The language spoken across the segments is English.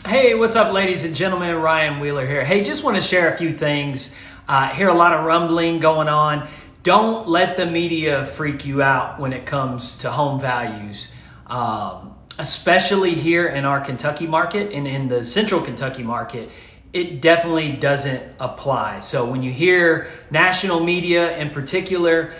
Hey, what's up, ladies and gentlemen? Ryan Wheeler here. Hey, just want to share a few things. Hear a lot of rumbling going on. Don't let the media freak you out when it comes to home values, especially here in our Kentucky market and in the central Kentucky market. It definitely doesn't apply. So when you hear national media in particular,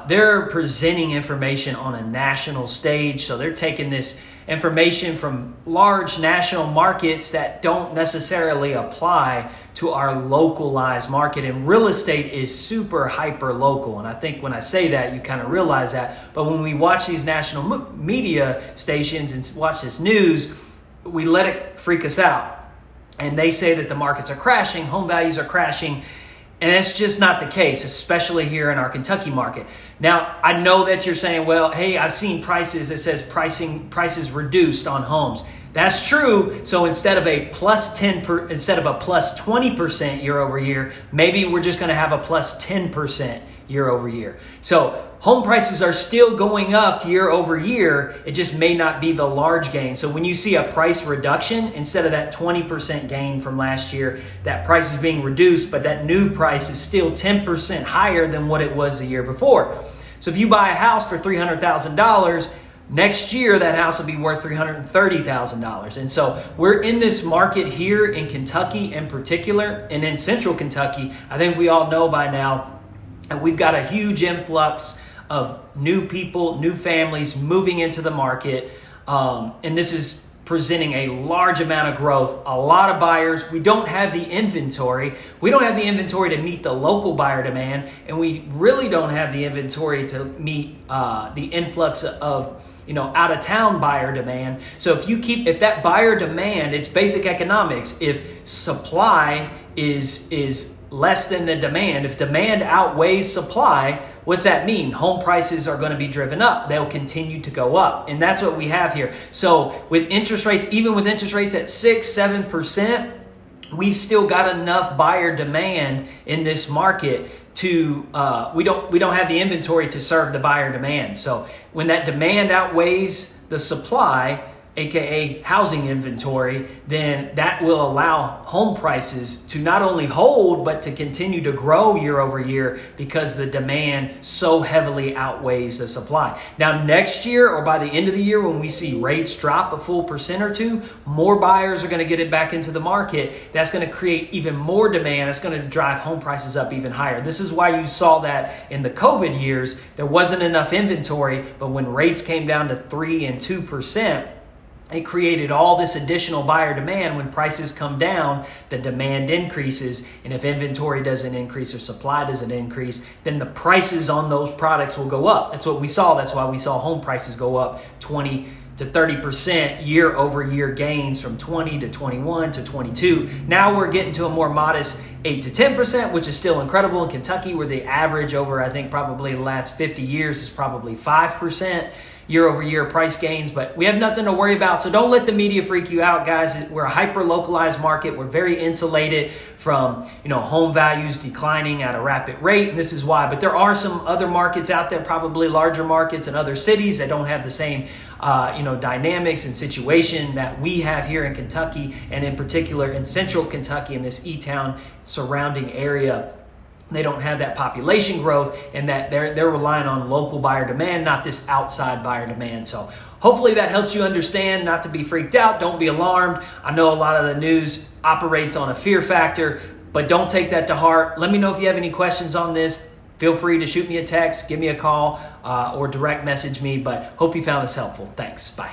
they're presenting information on a national stage. So they're taking this information from large national markets that don't necessarily apply to our localized market. And real estate is super hyper local. And I think when I say that, you kind of realize that. But when we watch these national media stations and watch this news, we let it freak us out. And they say that the markets are crashing, home values are crashing. And it's just not the case, especially here in our Kentucky market. Now, I know that you're saying, well, hey, I've seen prices that says prices reduced on homes. That's true. So instead of a plus 20% year over year, maybe we're just going to have a plus 10% year over year. So home prices are still going up year over year. It just may not be the large gain. So when you see a price reduction, instead of that 20% gain from last year, that price is being reduced, but that new price is still 10% higher than what it was the year before. So if you buy a house for $300,000, next year that house will be worth $330,000. And so we're in this market here in Kentucky in particular, and in central Kentucky. I think we all know by now, and we've got a huge influx of new people, new families moving into the market. And this is presenting a large amount of growth, a lot of buyers. We don't have the inventory. We don't have the inventory to meet the local buyer demand. And we really don't have the inventory to meet the influx of out of town buyer demand. So if that buyer demand, it's basic economics. If supply is less than the demand, if demand outweighs supply, what's that mean? Home prices are going to be driven up. They'll continue to go up. And that's what we have here. So with interest rates, even with interest rates at 6-7%, we've still got enough buyer demand in this market to we don't have the inventory to serve the buyer demand. So when that demand outweighs the supply, aka housing inventory, then that will allow home prices to not only hold, but to continue to grow year over year because the demand so heavily outweighs the supply. Now, next year or by the end of the year, when we see rates drop a full % or two, more buyers are going to get it back into the market. That's going to create even more demand. That's going to drive home prices up even higher. This is why you saw that in the COVID years, there wasn't enough inventory, but when rates came down to 3 and 2%, it created all this additional buyer demand. When prices come down, the demand increases. And if inventory doesn't increase or supply doesn't increase, then the prices on those products will go up. That's what we saw. That's why we saw home prices go up 20 to 30% year over year gains from 20 to 21 to 22. Now we're getting to a more modest 8 to 10%, which is still incredible in Kentucky, where the average over, I think, probably the last 50 years is probably 5%. Year over year price gains, but we have nothing to worry about. So don't let the media freak you out, guys. We're a hyper localized market. We're very insulated from, home values declining at a rapid rate. And this is why, but there are some other markets out there, probably larger markets in other cities that don't have the same, dynamics and situation that we have here in Kentucky, and in particular in central Kentucky in this E-Town surrounding area. They don't have that population growth, and that they're relying on local buyer demand, not this outside buyer demand. So hopefully that helps you understand not to be freaked out. Don't be alarmed. I know a lot of the news operates on a fear factor, but don't take that to heart. Let me know if you have any questions on this. Feel free to shoot me a text, give me a call, or direct message me. But hope you found this helpful. Thanks. Bye.